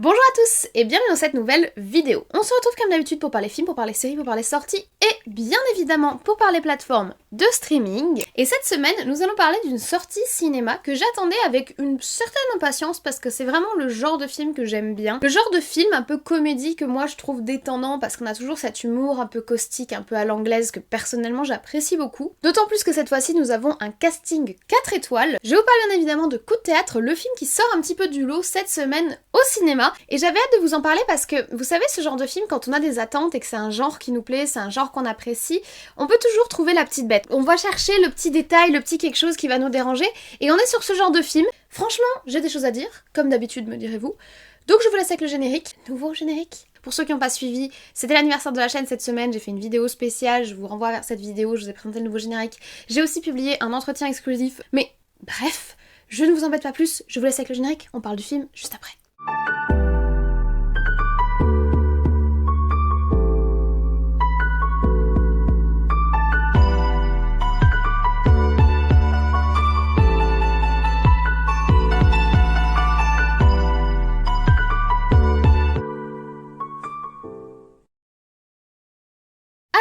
Bonjour à tous et bienvenue dans cette nouvelle vidéo. On se retrouve comme d'habitude pour parler films, pour parler séries, pour parler sorties et bien évidemment pour parler plateformes de streaming. Et cette semaine, nous allons parler d'une sortie cinéma que j'attendais avec une certaine impatience parce que c'est vraiment le genre de film que j'aime bien. Le genre de film un peu comédie que moi je trouve détendant parce qu'on a toujours cet humour un peu caustique, un peu à l'anglaise que personnellement j'apprécie beaucoup. D'autant plus que cette fois-ci nous avons un casting 4 étoiles. Je vous parle bien évidemment de Coup de théâtre, le film qui sort un petit peu du lot cette semaine au cinéma. Et j'avais hâte de vous en parler parce que, vous savez, ce genre de film, quand on a des attentes et que c'est un genre qui nous plaît, c'est un genre qu'on apprécie, on peut toujours trouver la petite bête. On va chercher le petit détail, le petit quelque chose qui va nous déranger, et on est sur ce genre de film. Franchement, j'ai des choses à dire, comme d'habitude me direz-vous. Donc je vous laisse avec le générique. Nouveau générique. Pour ceux qui n'ont pas suivi, c'était l'anniversaire de la chaîne cette semaine, j'ai fait une vidéo spéciale, je vous renvoie vers cette vidéo, je vous ai présenté le nouveau générique. J'ai aussi publié un entretien exclusif, mais bref, je ne vous embête pas plus, je vous laisse avec le générique, on parle du film juste après.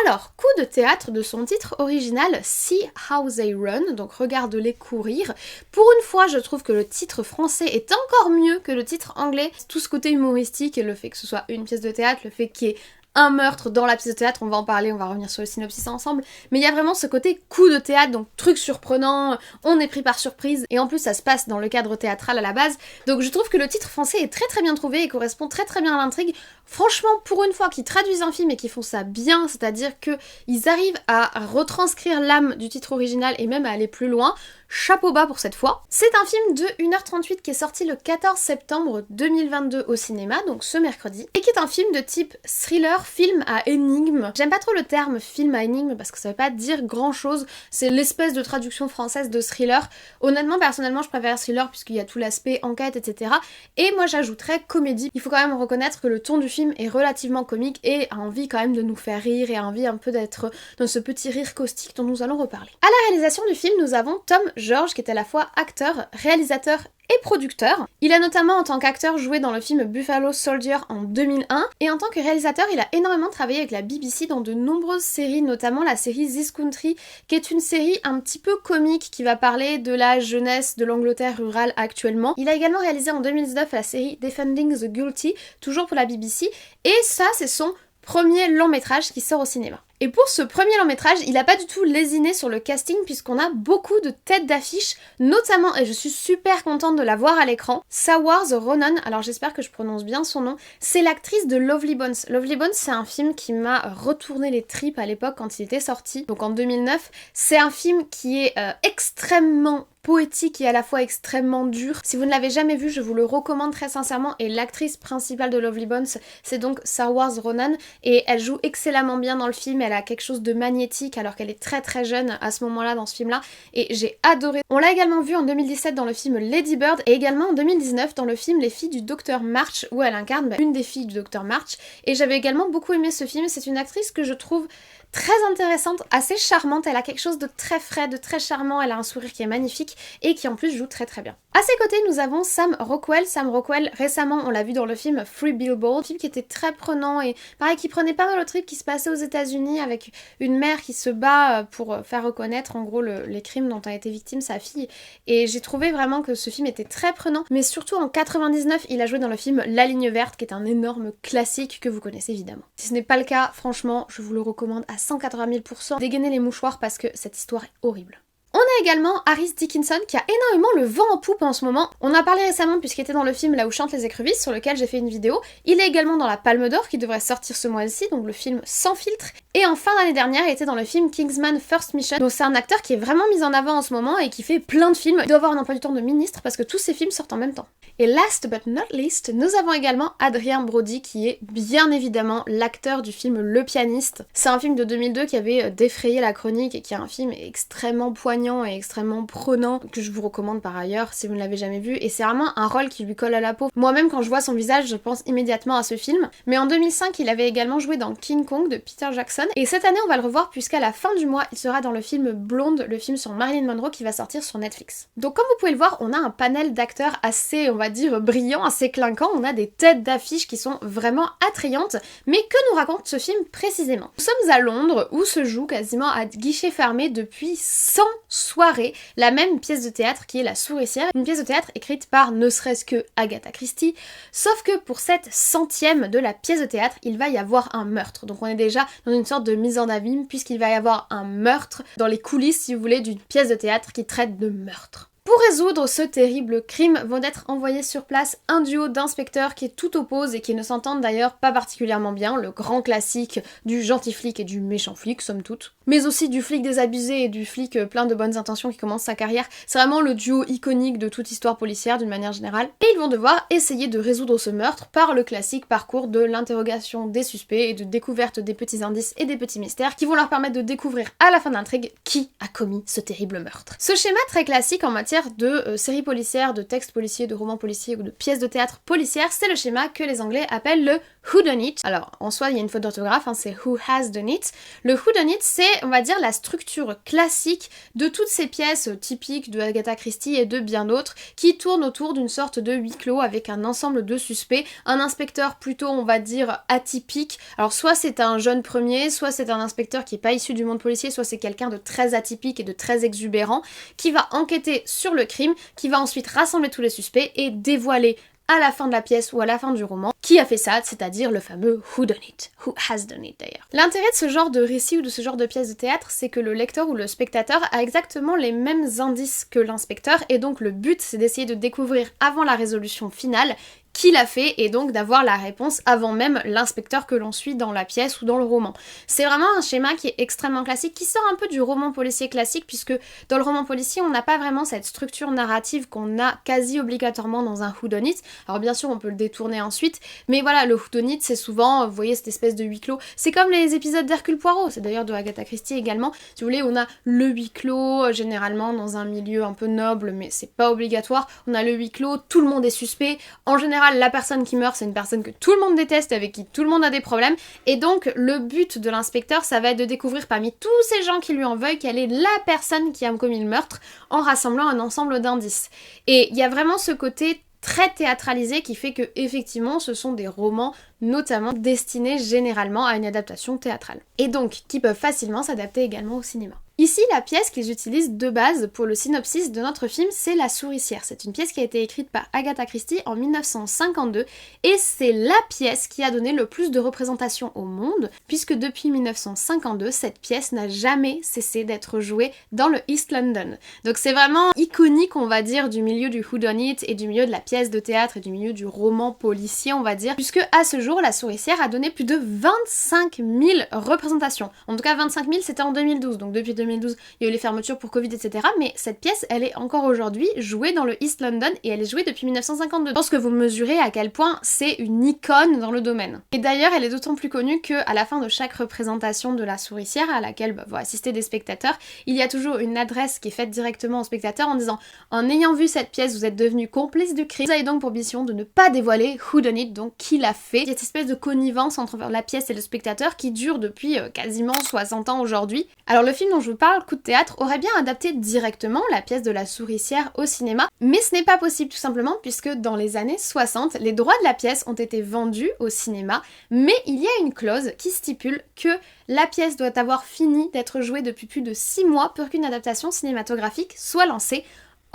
Alors, Coup de théâtre de son titre original See How They Run, donc regarde-les courir. Pour une fois, je trouve que le titre français est encore mieux que le titre anglais. Tout ce côté humoristique et le fait que ce soit une pièce de théâtre, le fait qu'il y ait un meurtre dans la pièce de théâtre, on va en parler, on va revenir sur le synopsis ensemble, mais il y a vraiment ce côté coup de théâtre, donc truc surprenant, on est pris par surprise, et en plus ça se passe dans le cadre théâtral à la base, donc je trouve que le titre français est très très bien trouvé et correspond très très bien à l'intrigue. Franchement, pour une fois qu'ils traduisent un film et qu'ils font ça bien, c'est-à-dire qu'ils arrivent à retranscrire l'âme du titre original et même à aller plus loin, chapeau bas pour cette fois. C'est un film de 1h38 qui est sorti le 14 septembre 2022 au cinéma, donc ce mercredi, et qui est un film de type thriller, film à énigme. J'aime pas trop le terme film à énigme parce que ça veut pas dire grand chose, c'est l'espèce de traduction française de thriller. Honnêtement, personnellement, je préfère thriller puisqu'il y a tout l'aspect enquête, etc. Et moi j'ajouterais comédie. Il faut quand même reconnaître que le ton du film est relativement comique et a envie quand même de nous faire rire et a envie un peu d'être dans ce petit rire caustique dont nous allons reparler. À la réalisation du film, nous avons Tom George qui est à la fois acteur, réalisateur et producteur. Il a notamment en tant qu'acteur joué dans le film Buffalo Soldier en 2001 et en tant que réalisateur il a énormément travaillé avec la BBC dans de nombreuses séries, notamment la série This Country qui est une série un petit peu comique qui va parler de la jeunesse de l'Angleterre rurale actuellement. Il a également réalisé en 2019 la série Defending the Guilty, toujours pour la BBC, et ça c'est son premier long métrage qui sort au cinéma. Et pour ce premier long métrage, il a pas du tout lésiné sur le casting puisqu'on a beaucoup de têtes d'affiche, notamment, et je suis super contente de la voir à l'écran, Saoirse Ronan, alors j'espère que je prononce bien son nom, c'est l'actrice de Lovely Bones. Lovely Bones, c'est un film qui m'a retourné les tripes à l'époque quand il était sorti, donc en 2009. C'est un film qui est extrêmement poétique et à la fois extrêmement dur. Si vous ne l'avez jamais vu, je vous le recommande très sincèrement, et l'actrice principale de Lovely Bones, c'est donc Saoirse Ronan, et elle joue excellemment bien dans le film. Elle a quelque chose de magnétique alors qu'elle est très très jeune à ce moment-là dans ce film-là, et j'ai adoré. On l'a également vue en 2017 dans le film Lady Bird et également en 2019 dans le film Les filles du Docteur March où elle incarne une des filles du Docteur March, et j'avais également beaucoup aimé ce film. C'est une actrice que je trouve très intéressante, assez charmante, elle a quelque chose de très frais, de très charmant, elle a un sourire qui est magnifique et qui en plus joue très très bien. À ses côtés, nous avons Sam Rockwell. Sam Rockwell, récemment, on l'a vu dans le film Free Billboard, un film qui était très prenant et pareil, qui prenait pas mal au trip, qui se passait aux États-Unis avec une mère qui se bat pour faire reconnaître en gros les crimes dont a été victime sa fille. Et j'ai trouvé vraiment que ce film était très prenant, mais surtout en 99, il a joué dans le film La Ligne Verte, qui est un énorme classique que vous connaissez évidemment. Si ce n'est pas le cas, franchement, je vous le recommande à 180 000%. Dégainez les mouchoirs parce que cette histoire est horrible. On a également Harris Dickinson qui a énormément le vent en poupe en ce moment. On en a parlé récemment puisqu'il était dans le film Là où chantent les écrevisses sur lequel j'ai fait une vidéo. Il est également dans la Palme d'Or qui devrait sortir ce mois-ci, donc le film Sans filtre. Et en fin d'année dernière, il était dans le film Kingsman First Mission. Donc c'est un acteur qui est vraiment mis en avant en ce moment et qui fait plein de films. Il doit avoir un emploi du temps de ministre parce que tous ses films sortent en même temps. Et last but not least, nous avons également Adrien Brody qui est bien évidemment l'acteur du film Le Pianiste. C'est un film de 2002 qui avait défrayé la chronique et qui est un film extrêmement poignant poignant et extrêmement prenant, que je vous recommande par ailleurs si vous ne l'avez jamais vu, et c'est vraiment un rôle qui lui colle à la peau. Moi-même quand je vois son visage, je pense immédiatement à ce film. Mais en 2005, il avait également joué dans King Kong de Peter Jackson, et cette année on va le revoir puisqu'à la fin du mois, il sera dans le film Blonde, le film sur Marilyn Monroe qui va sortir sur Netflix. Donc comme vous pouvez le voir, on a un panel d'acteurs assez, on va dire, brillant, assez clinquant, on a des têtes d'affiche qui sont vraiment attrayantes, mais que nous raconte ce film précisément? Nous sommes à Londres où se joue quasiment à guichet fermé depuis 100 soirées la même pièce de théâtre qui est La Souricière, une pièce de théâtre écrite par ne serait-ce que Agatha Christie, sauf que pour cette 100e de la pièce de théâtre, il va y avoir un meurtre. Donc on est déjà dans une sorte de mise en abîme puisqu'il va y avoir un meurtre dans les coulisses, si vous voulez, d'une pièce de théâtre qui traite de meurtre. Pour résoudre ce terrible crime, vont être envoyés sur place un duo d'inspecteurs qui est tout oppose et qui ne s'entendent d'ailleurs pas particulièrement bien, le grand classique du gentil flic et du méchant flic, somme toute, mais aussi du flic désabusé et du flic plein de bonnes intentions qui commence sa carrière. C'est vraiment le duo iconique de toute histoire policière d'une manière générale, et ils vont devoir essayer de résoudre ce meurtre par le classique parcours de l'interrogation des suspects et de découverte des petits indices et des petits mystères qui vont leur permettre de découvrir à la fin de l'intrigue qui a commis ce terrible meurtre. Ce schéma très classique en matière de séries policières, de textes policiers, de romans policiers ou de pièces de théâtre policières, c'est le schéma que les Anglais appellent le Who Done It. Alors en soi il y a une faute d'orthographe, c'est Who Has Done It. Le Who Done It c'est, on va dire, la structure classique de toutes ces pièces typiques de Agatha Christie et de bien d'autres qui tournent autour d'une sorte de huis clos avec un ensemble de suspects, un inspecteur plutôt, on va dire, atypique. Alors soit c'est un jeune premier, soit c'est un inspecteur qui est pas issu du monde policier, soit c'est quelqu'un de très atypique et de très exubérant qui va enquêter sur le crime, qui va ensuite rassembler tous les suspects et dévoiler à la fin de la pièce ou à la fin du roman qui a fait ça, c'est-à-dire le fameux Who Done It, Who Has Done It d'ailleurs. L'intérêt de ce genre de récit ou de ce genre de pièce de théâtre, c'est que le lecteur ou le spectateur a exactement les mêmes indices que l'inspecteur, et donc le but c'est d'essayer de découvrir avant la résolution finale qui l'a fait et donc d'avoir la réponse avant même l'inspecteur que l'on suit dans la pièce ou dans le roman. C'est vraiment un schéma qui est extrêmement classique, qui sort un peu du roman policier classique puisque dans le roman policier on n'a pas vraiment cette structure narrative qu'on a quasi obligatoirement dans un whodunit. Alors bien sûr on peut le détourner ensuite, mais voilà, le whodunit c'est souvent, vous voyez, cette espèce de huis clos. C'est comme les épisodes d'Hercule Poirot, c'est d'ailleurs de Agatha Christie également. Si vous voulez, on a le huis clos généralement dans un milieu un peu noble, mais c'est pas obligatoire. On a le huis clos, tout le monde est suspect. En général, la personne qui meurt, c'est une personne que tout le monde déteste, avec qui tout le monde a des problèmes, et donc le but de l'inspecteur, ça va être de découvrir parmi tous ces gens qui lui en veuillent quelle est la personne qui a commis le meurtre, en rassemblant un ensemble d'indices. Et il y a vraiment ce côté très théâtralisé qui fait que effectivement ce sont des romans notamment destinés généralement à une adaptation théâtrale, et donc qui peuvent facilement s'adapter également au cinéma. Ici, la pièce qu'ils utilisent de base pour le synopsis de notre film, c'est La Souricière. C'est une pièce qui a été écrite par Agatha Christie en 1952 et c'est la pièce qui a donné le plus de représentation au monde, puisque depuis 1952, cette pièce n'a jamais cessé d'être jouée dans le East London. Donc c'est vraiment iconique, on va dire, du milieu du whodunit et du milieu de la pièce de théâtre et du milieu du roman policier, on va dire, puisque à ce jour, La Souricière a donné plus de 25 000 représentations. En tout cas, 25 000, c'était en 2012, donc depuis 2012, il y a eu les fermetures pour Covid, etc. Mais cette pièce, elle est encore aujourd'hui jouée dans le East London et elle est jouée depuis 1952. Je pense que vous mesurez à quel point c'est une icône dans le domaine. Et d'ailleurs, elle est d'autant plus connue qu'à la fin de chaque représentation de La Souricière, à laquelle vont assister des spectateurs, il y a toujours une adresse qui est faite directement aux spectateurs en disant « En ayant vu cette pièce, vous êtes devenu complice du crime. Vous avez donc pour mission de ne pas dévoiler who done it, donc qui l'a fait. » Il y a cette espèce de connivence entre la pièce et le spectateur qui dure depuis quasiment 60 ans aujourd'hui. Alors le film dont je vous parle, Coup de théâtre, aurait bien adapté directement la pièce de La Souricière au cinéma, mais ce n'est pas possible tout simplement puisque dans les années 60, les droits de la pièce ont été vendus au cinéma, mais il y a une clause qui stipule que la pièce doit avoir fini d'être jouée depuis plus de 6 mois pour qu'une adaptation cinématographique soit lancée.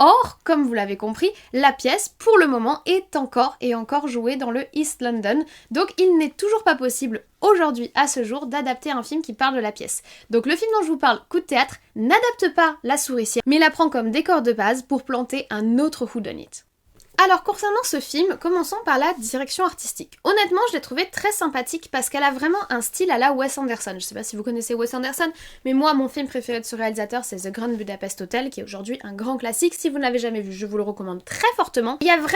Or, comme vous l'avez compris, la pièce, pour le moment, est encore jouée dans le East London, donc il n'est toujours pas possible aujourd'hui, à ce jour, d'adapter un film qui parle de la pièce. Donc le film dont je vous parle, Coup de théâtre, n'adapte pas La Souricière, mais la prend comme décor de base pour planter un autre whodunit. Alors concernant ce film, commençons par la direction artistique. Honnêtement, je l'ai trouvée très sympathique parce qu'elle a vraiment un style à la Wes Anderson. Je sais pas si vous connaissez Wes Anderson, mais moi, mon film préféré de ce réalisateur, c'est The Grand Budapest Hotel, qui est aujourd'hui un grand classique. Si vous ne l'avez jamais vu, je vous le recommande très fortement. Il y a vraiment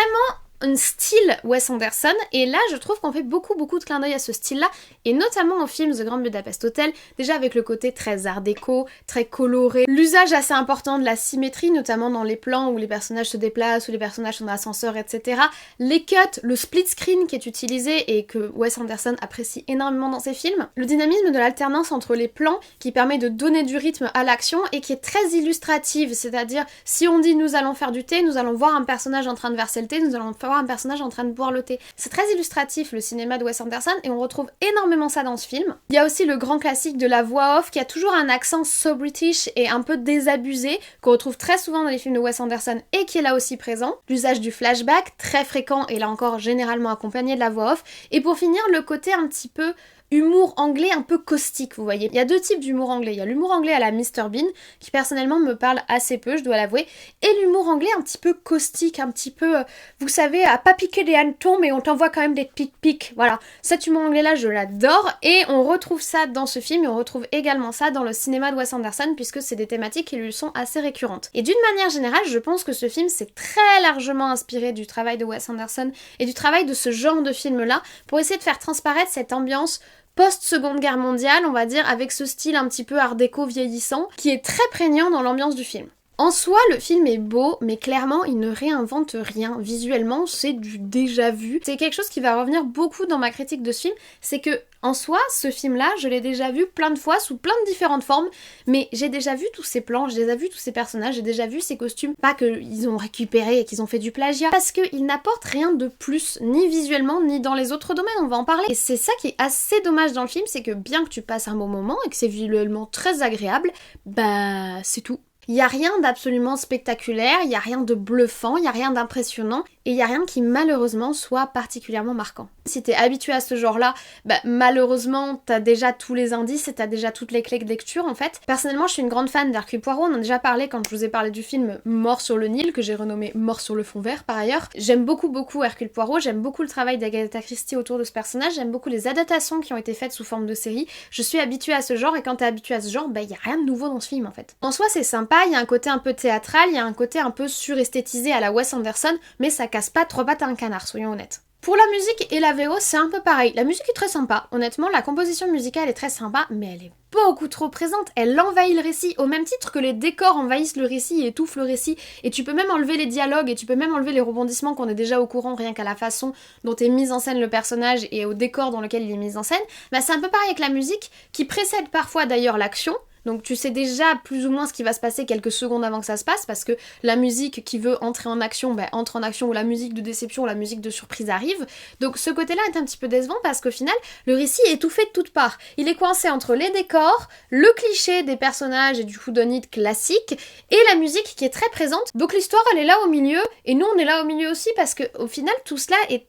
un style Wes Anderson, et là je trouve qu'on fait beaucoup de clins d'œil à ce style-là, et notamment au film The Grand Budapest Hotel, déjà avec le côté très art déco, très coloré, l'usage assez important de la symétrie, notamment dans les plans où les personnages se déplacent, où les personnages sont dans l'ascenseur, etc. Les cuts, le split screen qui est utilisé et que Wes Anderson apprécie énormément dans ses films, le dynamisme de l'alternance entre les plans qui permet de donner du rythme à l'action et qui est très illustrative, c'est-à-dire si on dit nous allons faire du thé, nous allons voir un personnage en train de verser le thé, nous allons voir un personnage en train de boire le thé. C'est très illustratif le cinéma de Wes Anderson et on retrouve énormément ça dans ce film. Il y a aussi le grand classique de la voix off qui a toujours un accent so british et un peu désabusé qu'on retrouve très souvent dans les films de Wes Anderson et qui est là aussi présent. L'usage du flashback, très fréquent et là encore généralement accompagné de la voix off. Et pour finir, le côté un petit peu humour anglais un peu caustique, vous voyez. Il y a deux types d'humour anglais. Il y a l'humour anglais à la Mr Bean, qui personnellement me parle assez peu, je dois l'avouer, et l'humour anglais un petit peu caustique, un petit peu, vous savez, à pas piquer des hannetons, mais on t'envoie quand même des pic-pic. Voilà, cet humour anglais-là, je l'adore, et on retrouve ça dans ce film, et on retrouve également ça dans le cinéma de Wes Anderson, puisque c'est des thématiques qui lui sont assez récurrentes. Et d'une manière générale, je pense que ce film s'est très largement inspiré du travail de Wes Anderson, et du travail de ce genre de film-là, pour essayer de faire transparaître cette ambiance post-seconde guerre mondiale, on va dire, avec ce style un petit peu art déco vieillissant, qui est très prégnant dans l'ambiance du film. En soi, le film est beau, mais clairement, il ne réinvente rien. Visuellement, c'est du déjà vu. C'est quelque chose qui va revenir beaucoup dans ma critique de ce film, c'est que, en soi, ce film-là, je l'ai déjà vu plein de fois, sous plein de différentes formes, mais j'ai déjà vu tous ces plans, j'ai déjà vu tous ces personnages, j'ai déjà vu ces costumes. Pas qu'ils ont récupéré et qu'ils ont fait du plagiat, parce qu'ils n'apportent rien de plus, ni visuellement, ni dans les autres domaines, on va en parler. Et c'est ça qui est assez dommage dans le film, c'est que bien que tu passes un bon moment et que c'est visuellement très agréable, bah c'est tout. Il n'y a rien d'absolument spectaculaire, il n'y a rien de bluffant, il n'y a rien d'impressionnant, et il n'y a rien qui malheureusement soit particulièrement marquant. Si t'es habitué à ce genre-là, bah malheureusement t'as déjà tous les indices et t'as déjà toutes les clés de lecture en fait. Personnellement je suis une grande fan d'Hercule Poirot, on en a déjà parlé quand je vous ai parlé du film Mort sur le Nil, que j'ai renommé Mort sur le fond vert par ailleurs. J'aime beaucoup Hercule Poirot, j'aime beaucoup le travail d'Agatha Christie autour de ce personnage, j'aime beaucoup les adaptations qui ont été faites sous forme de série. Je suis habituée à ce genre et quand t'es habituée à ce genre, bah y a rien de nouveau dans ce film en fait. En soi c'est sympa, il y a un côté un peu théâtral, il y a un côté un peu suresthétisé à la Wes Anderson, mais ça casse pas trois pattes à un canard, soyons honnêtes. Pour la musique et la VO, c'est un peu pareil. La musique est très sympa, honnêtement, la composition musicale est très sympa, mais elle est beaucoup trop présente, elle envahit le récit, au même titre que les décors envahissent le récit et étouffent le récit, et tu peux même enlever les dialogues, et tu peux même enlever les rebondissements qu'on est déjà au courant rien qu'à la façon dont est mise en scène le personnage et au décor dans lequel il est mis en scène. Bah c'est un peu pareil avec la musique, qui précède parfois d'ailleurs l'action. Donc tu sais déjà plus ou moins ce qui va se passer quelques secondes avant que ça se passe, parce que la musique qui veut entrer en action, bah, entre en action, ou la musique de déception, ou la musique de surprise arrive. Donc ce côté-là est un petit peu décevant parce qu'au final, le récit est étouffé de toutes parts. Il est coincé entre les décors, le cliché des personnages et du whodunit classique, et la musique qui est très présente. Donc l'histoire elle est là au milieu, et nous on est là au milieu aussi parce que au final tout cela est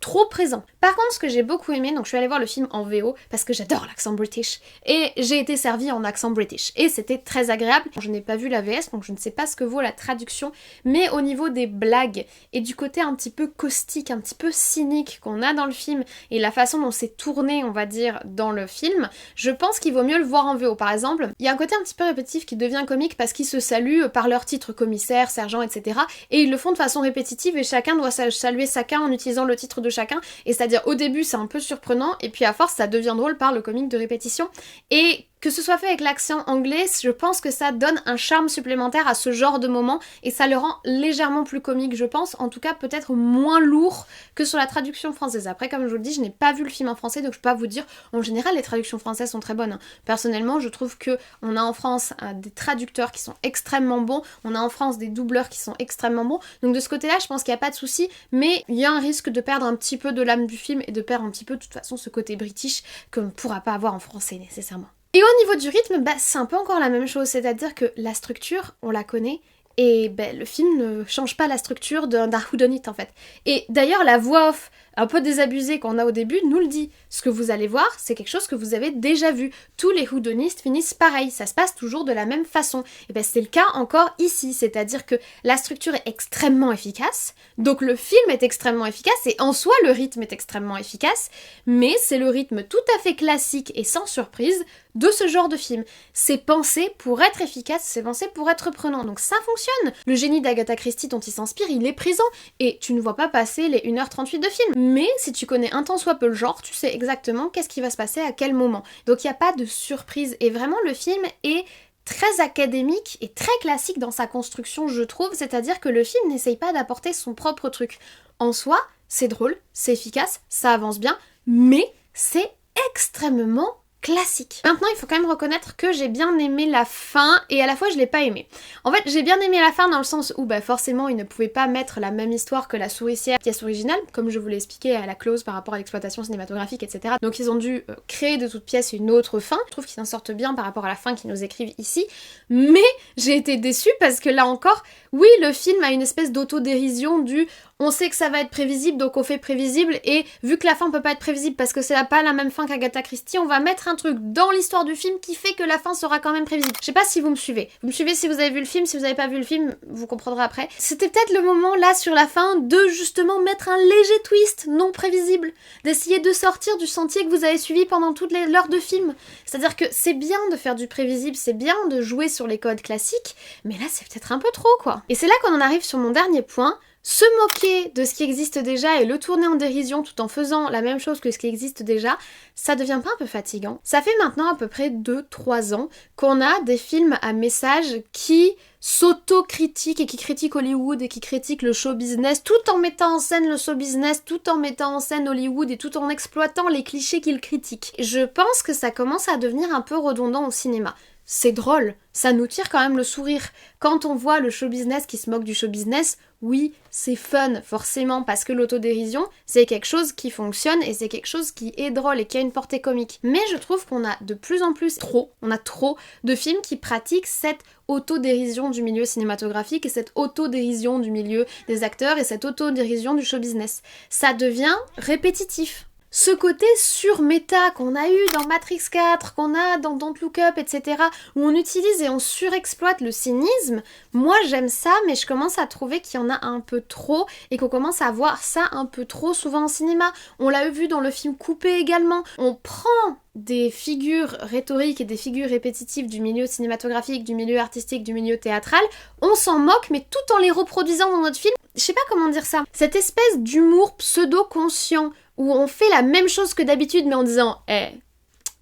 trop présent. Par contre, ce que j'ai beaucoup aimé, donc je suis allée voir le film en VO parce que j'adore l'accent british et j'ai été servie en accent british et c'était très agréable. Je n'ai pas vu la VS donc je ne sais pas ce que vaut la traduction, mais au niveau des blagues et du côté un petit peu caustique, un petit peu cynique qu'on a dans le film et la façon dont c'est tourné, on va dire, dans le film, je pense qu'il vaut mieux le voir en VO. Par exemple, il y a un côté un petit peu répétitif qui devient comique parce qu'ils se saluent par leur titre, commissaire, sergent, etc. et ils le font de façon répétitive et chacun doit saluer chacun en utilisant le titre de chacun, et c'est-à-dire au début c'est un peu surprenant et puis à force ça devient drôle par le comique de répétition, et que ce soit fait avec l'accent anglais, je pense que ça donne un charme supplémentaire à ce genre de moment et ça le rend légèrement plus comique, je pense, en tout cas peut-être moins lourd que sur la traduction française. Après, comme je vous le dis, je n'ai pas vu le film en français donc je peux pas vous dire, en général les traductions françaises sont très bonnes. Personnellement, je trouve que on a en France des traducteurs qui sont extrêmement bons, on a en France des doubleurs qui sont extrêmement bons, donc de ce côté-là, je pense qu'il n'y a pas de souci, mais il y a un risque de perdre un petit peu de l'âme du film et de perdre un petit peu de toute façon ce côté british qu'on ne pourra pas avoir en français nécessairement. Et au niveau du rythme, bah c'est un peu encore la même chose, c'est-à-dire que la structure, on la connaît, et bah, le film ne change pas la structure d'un whodunit en fait. Et d'ailleurs la voix off un peu désabusé qu'on a au début nous le dit. Ce que vous allez voir, c'est quelque chose que vous avez déjà vu. Tous les whodounistes finissent pareil, ça se passe toujours de la même façon. Et bien c'est le cas encore ici, c'est-à-dire que la structure est extrêmement efficace, donc le film est extrêmement efficace et en soi le rythme est extrêmement efficace, mais c'est le rythme tout à fait classique et sans surprise de ce genre de film. C'est pensé pour être efficace, c'est pensé pour être prenant, donc ça fonctionne. Le génie d'Agatha Christie dont il s'inspire, il est présent, et tu ne vois pas passer les 1h38 de film. Mais si tu connais un tant soit peu le genre, tu sais exactement qu'est-ce qui va se passer à quel moment. Donc il n'y a pas de surprise, et vraiment le film est très académique et très classique dans sa construction, je trouve, c'est-à-dire que le film n'essaye pas d'apporter son propre truc. En soi, c'est drôle, c'est efficace, ça avance bien, mais c'est extrêmement classique. Maintenant, il faut quand même reconnaître que j'ai bien aimé la fin et à la fois je l'ai pas aimé. En fait, j'ai bien aimé la fin dans le sens où forcément ils ne pouvaient pas mettre la même histoire que la souricière pièce originale, comme je vous l'ai expliqué à la clause par rapport à l'exploitation cinématographique, etc. Donc ils ont dû créer de toute pièce une autre fin. Je trouve qu'ils s'en sortent bien par rapport à la fin qu'ils nous écrivent ici, mais j'ai été déçue parce que là encore, oui, le film a une espèce d'autodérision du on sait que ça va être prévisible, donc on fait prévisible, et vu que la fin peut pas être prévisible parce que c'est pas la même fin qu'Agatha Christie, on va mettre un truc dans l'histoire du film qui fait que la fin sera quand même prévisible. Je sais pas si vous me suivez. Vous me suivez si vous avez vu le film, si vous avez pas vu le film, vous comprendrez après. C'était peut-être le moment là sur la fin de justement mettre un léger twist non prévisible, d'essayer de sortir du sentier que vous avez suivi pendant toute l'heure de film. C'est-à-dire que c'est bien de faire du prévisible, c'est bien de jouer sur les codes classiques, mais là c'est peut-être un peu trop quoi. Et c'est là qu'on en arrive sur mon dernier point. Se moquer de ce qui existe déjà et le tourner en dérision tout en faisant la même chose que ce qui existe déjà, ça devient pas un peu fatigant? Ça fait maintenant à peu près 2-3 ans qu'on a des films à message qui s'auto-critiquent et qui critiquent Hollywood et qui critiquent le show business tout en mettant en scène le show business, tout en mettant en scène Hollywood et tout en exploitant les clichés qu'ils critiquent. Je pense que ça commence à devenir un peu redondant au cinéma. C'est drôle, ça nous tire quand même le sourire. Quand on voit le show business qui se moque du show business, oui, c'est fun, forcément, parce que l'autodérision, c'est quelque chose qui fonctionne et c'est quelque chose qui est drôle et qui a une portée comique. Mais je trouve qu'on a de plus en plus on a trop de films qui pratiquent cette autodérision du milieu cinématographique et cette autodérision du milieu des acteurs et cette autodérision du show business. Ça devient répétitif. Ce côté sur-méta qu'on a eu dans Matrix 4, qu'on a dans Don't Look Up, etc., où on utilise et on surexploite le cynisme, moi j'aime ça, mais je commence à trouver qu'il y en a un peu trop et qu'on commence à voir ça un peu trop souvent en cinéma. On l'a vu dans le film Coupé également. On prend des figures rhétoriques et des figures répétitives du milieu cinématographique, du milieu artistique, du milieu théâtral, on s'en moque, mais tout en les reproduisant dans notre film. Je sais pas comment dire ça. Cette espèce d'humour pseudo-conscient où on fait la même chose que d'habitude, mais en disant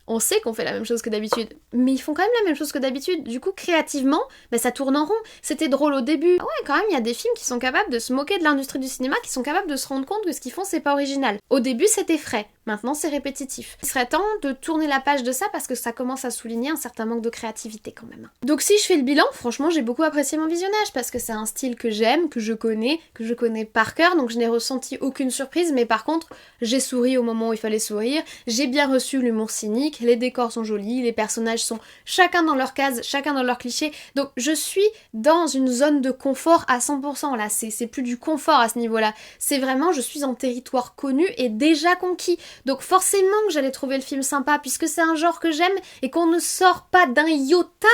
on sait qu'on fait la même chose que d'habitude, mais ils font quand même la même chose que d'habitude. Du coup, créativement, ça tourne en rond. C'était drôle au début. Ah ouais, quand même, il y a des films qui sont capables de se moquer de l'industrie du cinéma, qui sont capables de se rendre compte que ce qu'ils font, c'est pas original. Au début, c'était frais. Maintenant, c'est répétitif. Il serait temps de tourner la page de ça parce que ça commence à souligner un certain manque de créativité quand même. Donc si je fais le bilan, franchement, j'ai beaucoup apprécié mon visionnage parce que c'est un style que j'aime, que je connais par cœur, donc je n'ai ressenti aucune surprise, mais par contre, j'ai souri au moment où il fallait sourire, j'ai bien reçu l'humour cynique, les décors sont jolis, les personnages sont chacun dans leur case, chacun dans leur cliché, donc je suis dans une zone de confort à 100% là, c'est plus du confort à ce niveau-là, c'est vraiment, je suis en territoire connu et déjà conquis. Donc forcément que j'allais trouver le film sympa puisque c'est un genre que j'aime et qu'on ne sort pas d'un iota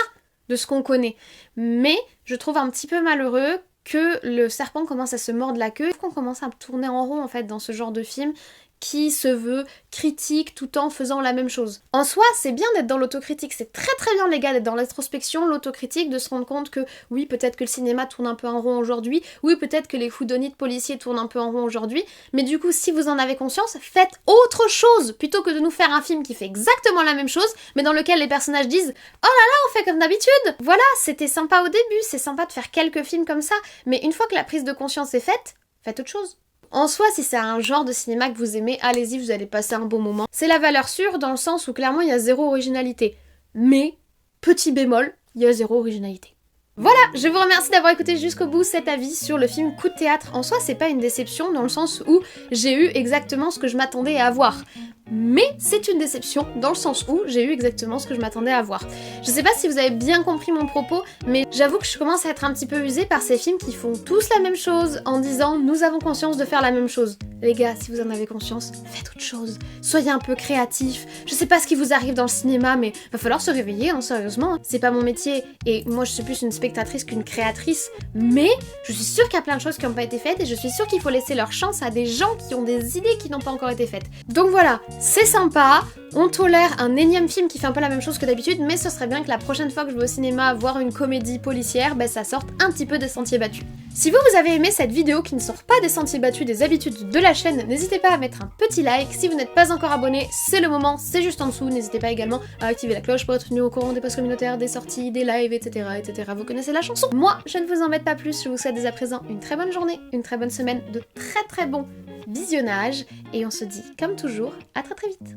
de ce qu'on connaît. Mais je trouve un petit peu malheureux que le serpent commence à se mordre la queue, qu'on commence à tourner en rond en fait dans ce genre de film qui se veut critique tout en faisant la même chose. En soi, c'est bien d'être dans l'autocritique, c'est très très bien les gars d'être dans l'introspection, l'autocritique, de se rendre compte que oui, peut-être que le cinéma tourne un peu en rond aujourd'hui, oui, peut-être que les whodunits policiers tournent un peu en rond aujourd'hui, mais du coup, si vous en avez conscience, faites autre chose plutôt que de nous faire un film qui fait exactement la même chose, mais dans lequel les personnages disent « Oh là là, on fait comme d'habitude !» Voilà, c'était sympa au début, c'est sympa de faire quelques films comme ça, mais une fois que la prise de conscience est faite, faites autre chose. En soi, si c'est un genre de cinéma que vous aimez, allez-y, vous allez passer un bon moment. C'est la valeur sûre dans le sens où clairement il y a zéro originalité. Mais, petit bémol, il y a zéro originalité. Voilà, je vous remercie d'avoir écouté jusqu'au bout cet avis sur le film Coup de théâtre. En soi, c'est pas une déception dans le sens où j'ai eu exactement ce que je m'attendais à voir. Mais c'est une déception dans le sens où j'ai eu exactement ce que je m'attendais à voir. Je sais pas si vous avez bien compris mon propos, mais j'avoue que je commence à être un petit peu usée par ces films qui font tous la même chose en disant nous avons conscience de faire la même chose. Les gars, si vous en avez conscience, faites autre chose. Soyez un peu créatifs. Je sais pas ce qui vous arrive dans le cinéma, mais va falloir se réveiller, hein, sérieusement. C'est pas mon métier et moi je suis plus une spectatrice qu'une créatrice, mais je suis sûre qu'il y a plein de choses qui n'ont pas été faites et je suis sûre qu'il faut laisser leur chance à des gens qui ont des idées qui n'ont pas encore été faites. Donc voilà, c'est sympa, on tolère un énième film qui fait un peu la même chose que d'habitude, mais ce serait bien que la prochaine fois que je vais au cinéma voir une comédie policière, ça sorte un petit peu des sentiers battus. Si vous avez aimé cette vidéo qui ne sort pas des sentiers battus des habitudes de la chaîne, n'hésitez pas à mettre un petit like. Si vous n'êtes pas encore abonné, c'est le moment, c'est juste en dessous. N'hésitez pas également à activer la cloche pour être tenu au courant des posts communautaires, des sorties, des lives, etc., etc. Vous connaissez la chanson. Moi, je ne vous embête pas plus, je vous souhaite dès à présent une très bonne journée, une très bonne semaine, de très bons visionnages, et on se dit, comme toujours, à très vite.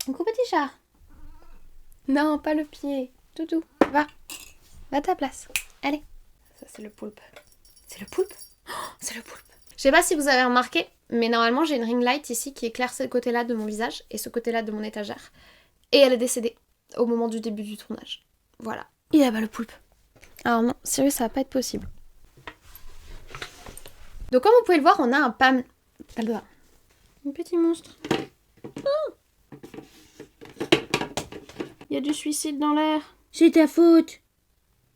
Coucou petit chat. Non, pas le pied. Toutou, va. Va à ta place. Allez. Ça, c'est le poulpe. C'est le poulpe? Oh, c'est le poulpe. Je sais pas si vous avez remarqué, mais normalement, j'ai une ring light ici qui éclaire ce côté-là de mon visage et ce côté-là de mon étagère. Et elle est décédée au moment du début du tournage. Voilà. Il a pas le poulpe. Alors non, sérieux, ça va pas être possible. Donc comme vous pouvez le voir, on a un Pam... Un petit monstre. Oh, il y a du suicide dans l'air. C'est ta faute.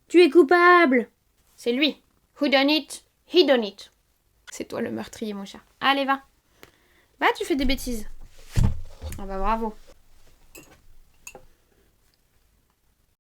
Tu es coupable. C'est lui. Who done it? He done it. C'est toi le meurtrier, mon chat. Allez, va. Va, tu fais des bêtises. Ah bah bravo.